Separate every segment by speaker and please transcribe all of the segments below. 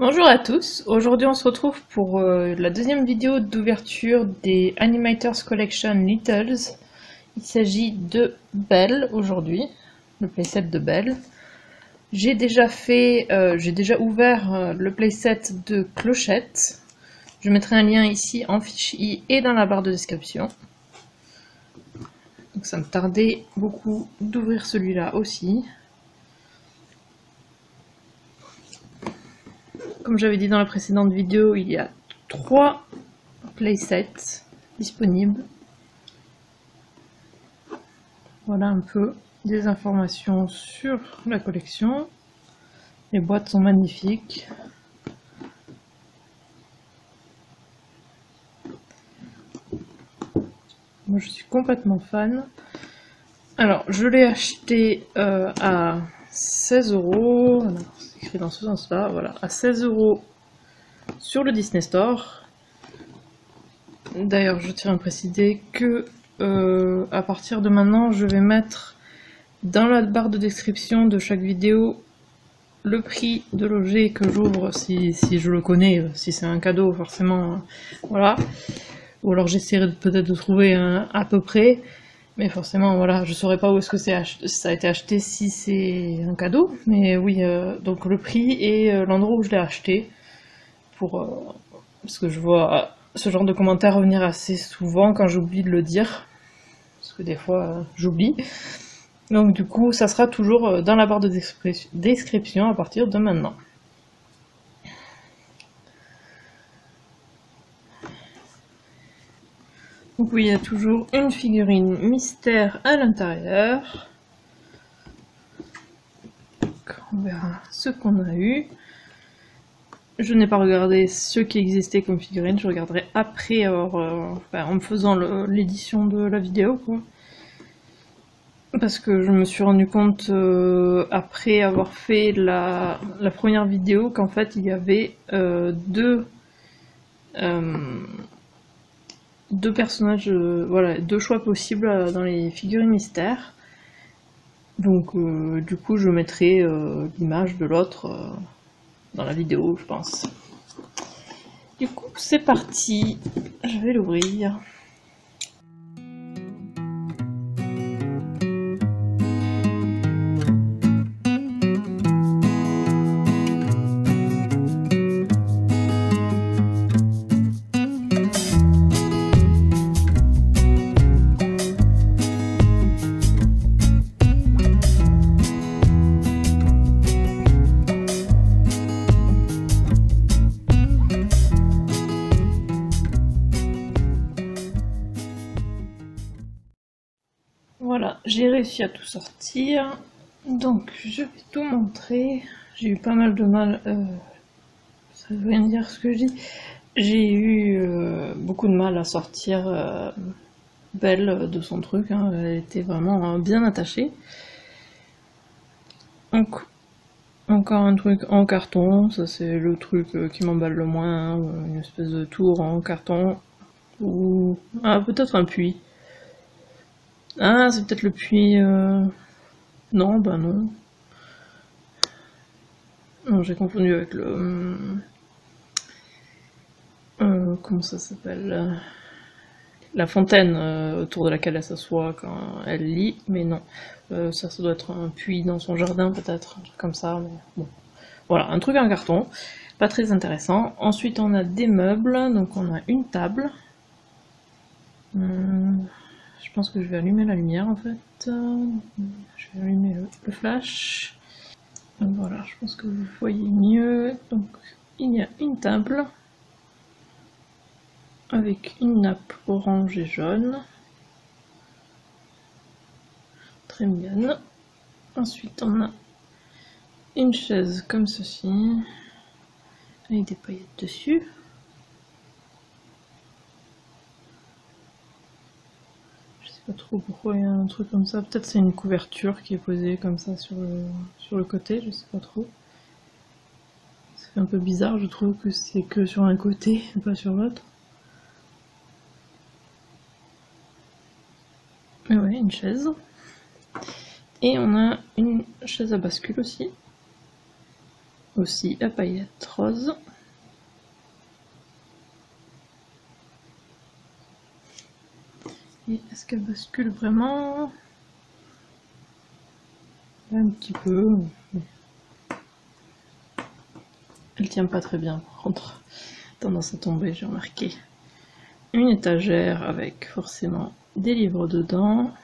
Speaker 1: Bonjour à tous, aujourd'hui on se retrouve pour la deuxième vidéo d'ouverture des Animators Collection Littles. Il s'agit de Belle aujourd'hui, le playset de Belle. J'ai déjà ouvert le playset de Clochette. Je mettrai un lien ici en fiche i et dans la barre de description. Donc ça me tardait beaucoup d'ouvrir celui-là aussi. Comme j'avais dit dans la précédente vidéo, il y a 3 playsets disponibles. Voilà un peu des informations sur la collection. Les boîtes sont magnifiques. Moi je suis complètement fan. Alors je l'ai acheté à 16 €. C'est écrit dans ce sens-là, voilà, à 16 € sur le Disney Store. D'ailleurs, je tiens à préciser que à partir de maintenant, je vais mettre dans la barre de description de chaque vidéo le prix de l'objet que j'ouvre si je le connais, si c'est un cadeau forcément, voilà. Ou alors j'essaierai peut-être de trouver un à peu près. Mais forcément, voilà, je saurais pas où est-ce que ça a été acheté si c'est un cadeau. Mais oui, donc le prix et l'endroit où je l'ai acheté. Parce que je vois ce genre de commentaires revenir assez souvent quand j'oublie de le dire. Parce que des fois, j'oublie. Donc du coup, ça sera toujours dans la barre de description à partir de maintenant. Donc oui, il y a toujours une figurine mystère à l'intérieur. On verra ce qu'on a eu. Je n'ai pas regardé ce qui existait comme figurine, je regarderai après en me faisant l'édition de la vidéo, quoi. Parce que je me suis rendu compte après avoir fait la première vidéo qu'en fait il y avait deux personnages, voilà, 2 choix possibles dans les figurines mystères. Donc du coup je mettrai l'image de l'autre dans la vidéo, je pense. Du coup c'est parti, je vais l'ouvrir. Voilà, j'ai réussi à tout sortir, donc je vais tout montrer. J'ai eu pas mal de mal, ça veut rien dire ce que je dis. J'ai eu beaucoup de mal à sortir Belle de son truc, hein. Elle était vraiment bien attachée. Donc, encore un truc en carton, ça c'est le truc qui m'emballe le moins, hein. Une espèce de tour en carton, ou peut-être un puits. Ah, c'est peut-être le puits... Non, bah non. Non, j'ai confondu avec le... comment ça s'appelle? La fontaine autour de laquelle elle s'assoit quand elle lit, mais non. Ça doit être un puits dans son jardin peut-être, un truc comme ça, mais bon. Voilà, un truc en carton, pas très intéressant. Ensuite on a des meubles, donc on a une table. Je pense que je vais allumer la lumière en fait. Je vais allumer le flash. Donc voilà, je pense que vous voyez mieux. Donc il y a une table avec une nappe orange et jaune. Très mignonne. Ensuite on a une chaise comme ceci, avec des paillettes dessus. Je sais pas trop pourquoi il y a un truc comme ça. Peut-être c'est une couverture qui est posée comme ça sur le côté, je sais pas trop. C'est un peu bizarre, je trouve que c'est que sur un côté et pas sur l'autre. Mais ouais, une chaise. Et on a une chaise à bascule aussi. aussi à paillettes roses. Et est-ce qu'elle bascule vraiment? Un petit peu. Elle tient pas très bien par contre. Tendance à tomber, j'ai remarqué. Une étagère avec forcément des livres dedans.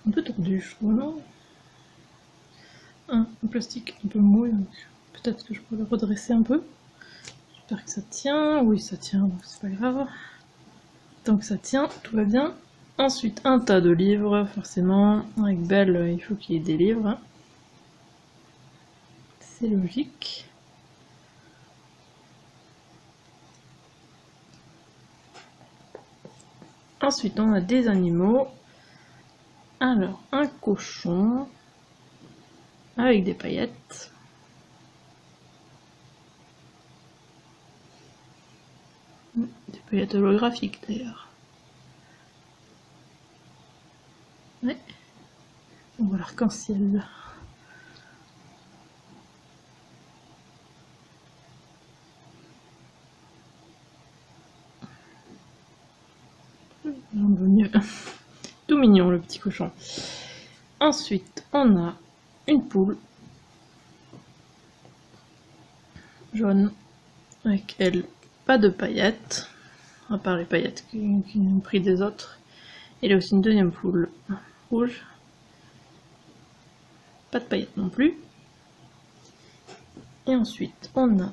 Speaker 1: Un peu tordu, je trouve, non? Un plastique un peu mou, donc peut-être que je peux le redresser un peu. J'espère que ça tient. Oui, ça tient, donc c'est pas grave. Tant que ça tient, tout va bien. Ensuite, un tas de livres, forcément. Avec Belle, il faut qu'il y ait des livres. Hein. C'est logique. Ensuite, on a des animaux. Alors, un cochon avec des paillettes. Des paillettes holographiques d'ailleurs. Ouais. On voit l'arc-en-ciel. On veut mieux. Tout mignon le petit cochon. Ensuite, on a une poule jaune avec elle pas de paillettes, à part les paillettes qui ont pris des autres. Il y a aussi une deuxième poule rouge, pas de paillettes non plus. Et ensuite, on a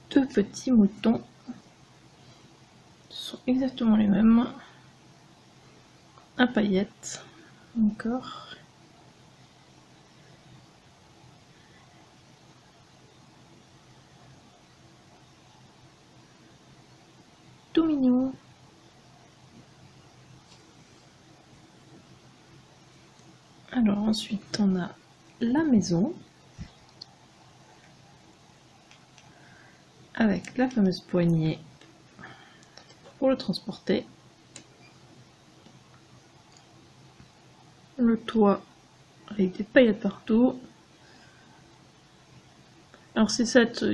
Speaker 1: deux petits moutons, ce sont exactement les mêmes, à paillettes encore. Tout mignon. Alors ensuite on a la maison avec la fameuse poignée pour le transporter, le toit avec des paillettes partout. Alors ces sets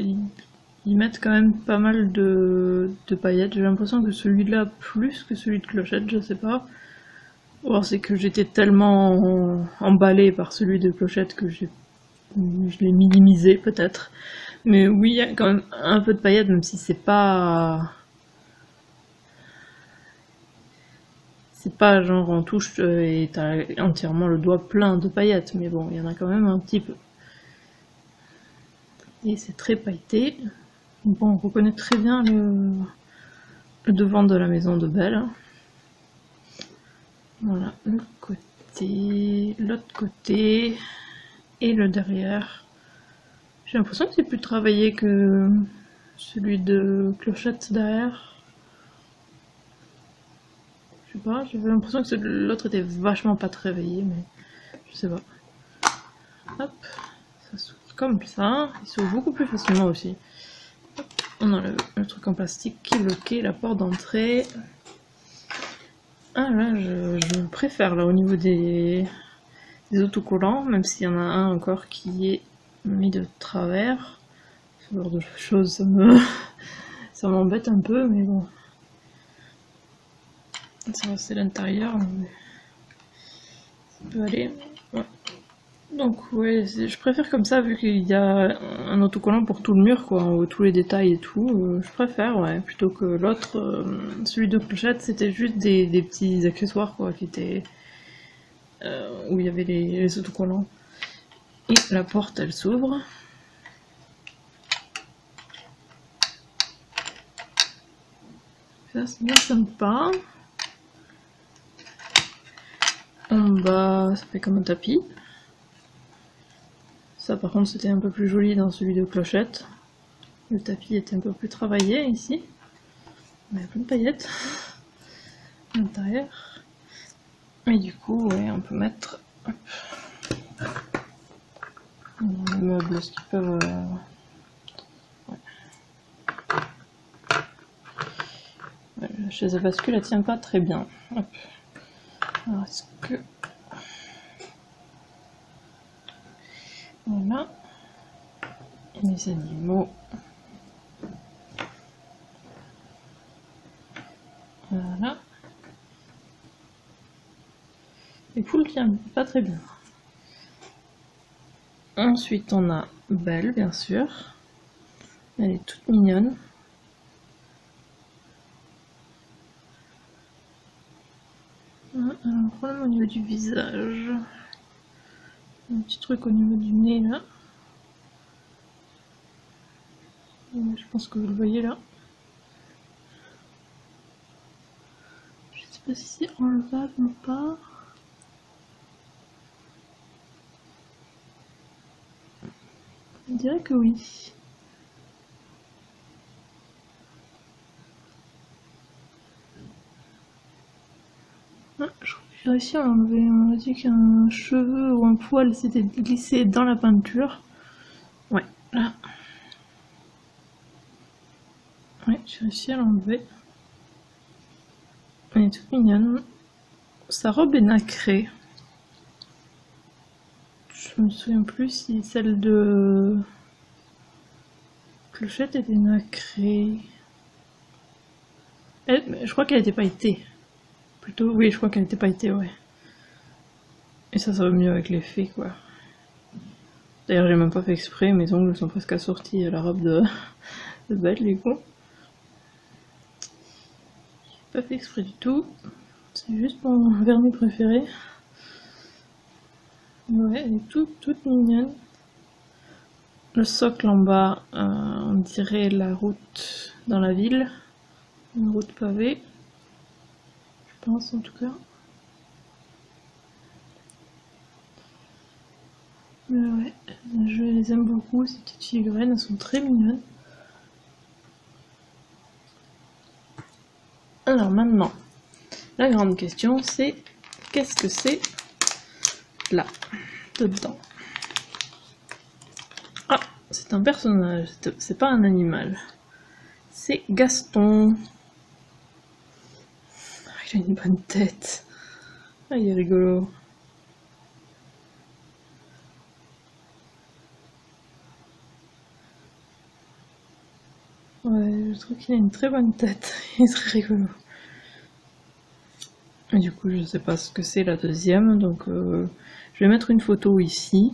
Speaker 1: ils mettent quand même pas mal de paillettes, j'ai l'impression que celui-là plus que celui de Clochette, je sais pas. Ou alors c'est que j'étais tellement emballée par celui de Clochette que je l'ai minimisé peut-être. Mais oui, il y a quand même un peu de paillettes, même si c'est pas genre on touche et t'as entièrement le doigt plein de paillettes, mais bon, il y en a quand même un petit peu. Et c'est très pailleté. Bon, on reconnaît très bien le devant de la maison de Belle. Voilà, le côté, l'autre côté et le derrière. J'ai l'impression que c'est plus travaillé que celui de Clochette derrière. Je sais pas, j'avais l'impression que l'autre était vachement pas travaillé, mais je sais pas. Hop, ça s'ouvre comme ça. Il s'ouvre beaucoup plus facilement aussi. Hop, on enlève le truc en plastique qui bloquait la porte d'entrée. Ah là, je préfère là au niveau des autocollants, même s'il y en a un encore qui est mis de travers. Ce genre de choses, ça m'embête un peu, mais bon. Ça c'est l'intérieur, mais ça peut aller. Ouais. Donc ouais, je préfère comme ça, vu qu'il y a un autocollant pour tout le mur, quoi, tous les détails et tout. Je préfère, ouais, plutôt que l'autre. Celui de Clochette, c'était juste des petits accessoires, quoi, qui étaient où il y avait les autocollants. Et la porte, elle s'ouvre. Ça c'est bien sympa. En bas, ça fait comme un tapis. Ça par contre c'était un peu plus joli dans celui de Clochette. Le tapis était un peu plus travaillé ici. Il y a plein de paillettes à l'intérieur. Et du coup, ouais, on peut mettre les meubles, ce qu'ils peuvent... Ouais. Ouais, la chaise à bascule, elle tient pas très bien. Hop. Alors, est-ce que... Voilà. Et les animaux. Voilà. Les poules tiennent pas très bien. Ensuite, on a Belle, bien sûr. Elle est toute mignonne. Un problème au niveau du visage. Un petit truc au niveau du nez, là. Je pense que vous le voyez, là. Je sais pas si c'est enlevable ou pas. On dirait que oui. J'ai réussi à l'enlever. On m'a dit qu'un cheveu ou un poil s'était glissé dans la peinture. Ouais, là. Ouais, j'ai réussi à l'enlever. Elle est toute mignonne. Sa robe est nacrée. Je me souviens plus si celle de Clochette était nacrée. Je crois qu'elle était pailletée. Plutôt, oui, je crois qu'elle était pailletée, ouais. Et ça va mieux avec l'effet, quoi. D'ailleurs, j'ai même pas fait exprès, mes ongles sont presque assortis à la robe de Belle, du coup. J'ai pas fait exprès du tout. C'est juste mon vernis préféré. Ouais, elle est toute mignonne. Le socle en bas, on dirait la route dans la ville. Une route pavée. Je pense, en tout cas. Mais ouais, je les aime beaucoup, ces petites figurines, elles sont très mignonnes. Alors maintenant, la grande question c'est, qu'est-ce que c'est là, dedans? Ah, c'est un personnage, c'est pas un animal. C'est Gaston. Il a une bonne tête. Ah, il est rigolo. Ouais, je trouve qu'il a une très bonne tête. Il est très rigolo. Et du coup, je sais pas ce que c'est la deuxième, donc je vais mettre une photo ici.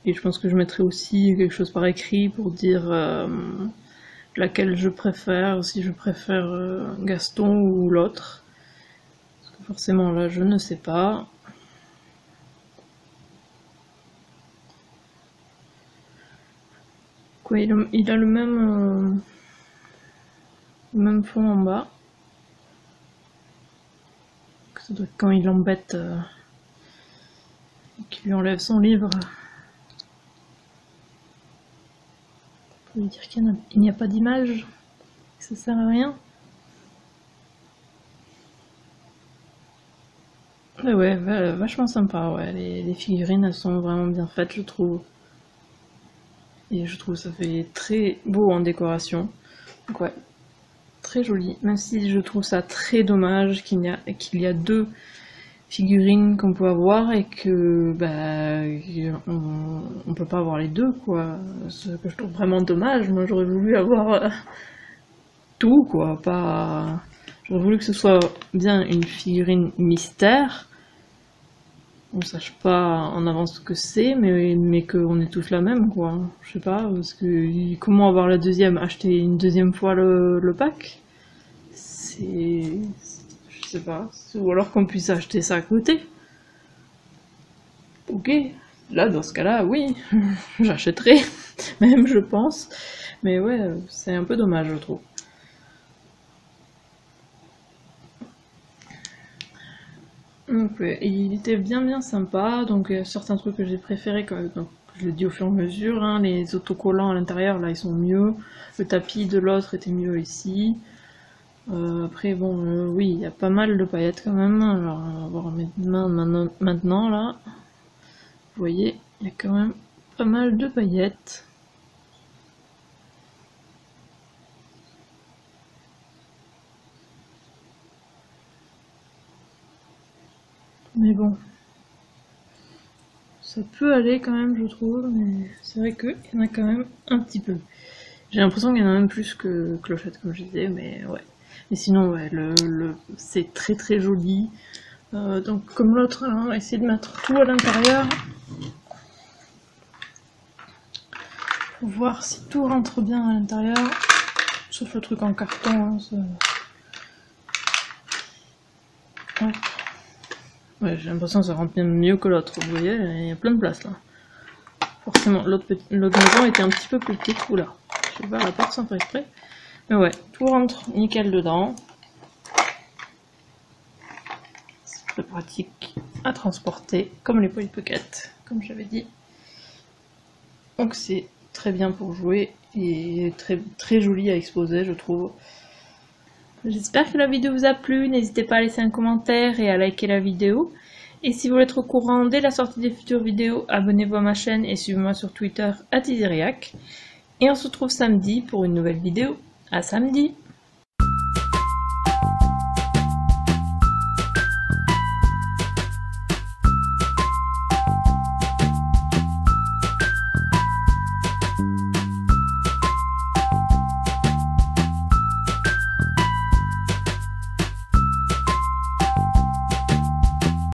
Speaker 1: Et je pense que je mettrai aussi quelque chose par écrit pour dire laquelle je préfère, si je préfère Gaston ou l'autre. Parce que forcément là, je ne sais pas. Quoi, il a le même fond en bas. Ça doit être quand il l'embête et qu'il lui enlève son livre. Pour lui dire qu'il n'y a pas d'image, que ça sert à rien. Mais ouais, vachement sympa, ouais. Les figurines, elles sont vraiment bien faites, je trouve. Et je trouve ça fait très beau en décoration. Donc ouais, très joli. Même si je trouve ça très dommage qu'il y a deux figurines qu'on peut avoir et que on peut pas avoir les deux, quoi. Ce que je trouve vraiment dommage. Moi j'aurais voulu avoir tout, quoi. Pas... J'aurais voulu que ce soit bien une figurine mystère. On sache pas en avance ce que c'est, mais qu'on ait tous la même, quoi. Je sais pas, parce que comment avoir la deuxième? Acheter une deuxième fois le pack? C'est... Je sais pas. Ou alors qu'on puisse acheter ça à côté. Ok. Là, dans ce cas-là, oui. J'achèterai. Même, je pense. Mais ouais, c'est un peu dommage, je trouve. Donc, il était bien sympa. Donc, il y a certains trucs que j'ai préférés, donc, je le dis au fur et à mesure. Hein, les autocollants à l'intérieur, là, ils sont mieux. Le tapis de l'autre était mieux ici. Après, bon, oui, il y a pas mal de paillettes quand même. Alors, on va voir mes mains maintenant, là. Vous voyez, il y a quand même pas mal de paillettes. Mais bon, ça peut aller quand même, je trouve, mais c'est vrai qu'il y en a quand même un petit peu. J'ai l'impression qu'il y en a même plus que clochette, comme je disais, mais ouais. Mais sinon, ouais, c'est très très joli. Donc, comme l'autre, hein, on va essayer de mettre tout à l'intérieur. Pour voir si tout rentre bien à l'intérieur. Sauf le truc en carton. Hein, ouais, j'ai l'impression que ça rentre bien mieux que l'autre. Vous voyez, il y a plein de place là. Forcément, l'autre maison était un petit peu plus petite. Oula, je vais voir la porte sans faire exprès. Mais ouais, tout rentre nickel dedans. C'est très pratique à transporter, comme les Polly Pocket, comme j'avais dit. Donc c'est très bien pour jouer et très, très joli à exposer, je trouve. J'espère que la vidéo vous a plu. N'hésitez pas à laisser un commentaire et à liker la vidéo. Et si vous voulez être au courant dès la sortie des futures vidéos, abonnez-vous à ma chaîne et suivez-moi sur Twitter @iziriac. Et on se retrouve samedi pour une nouvelle vidéo. À samedi!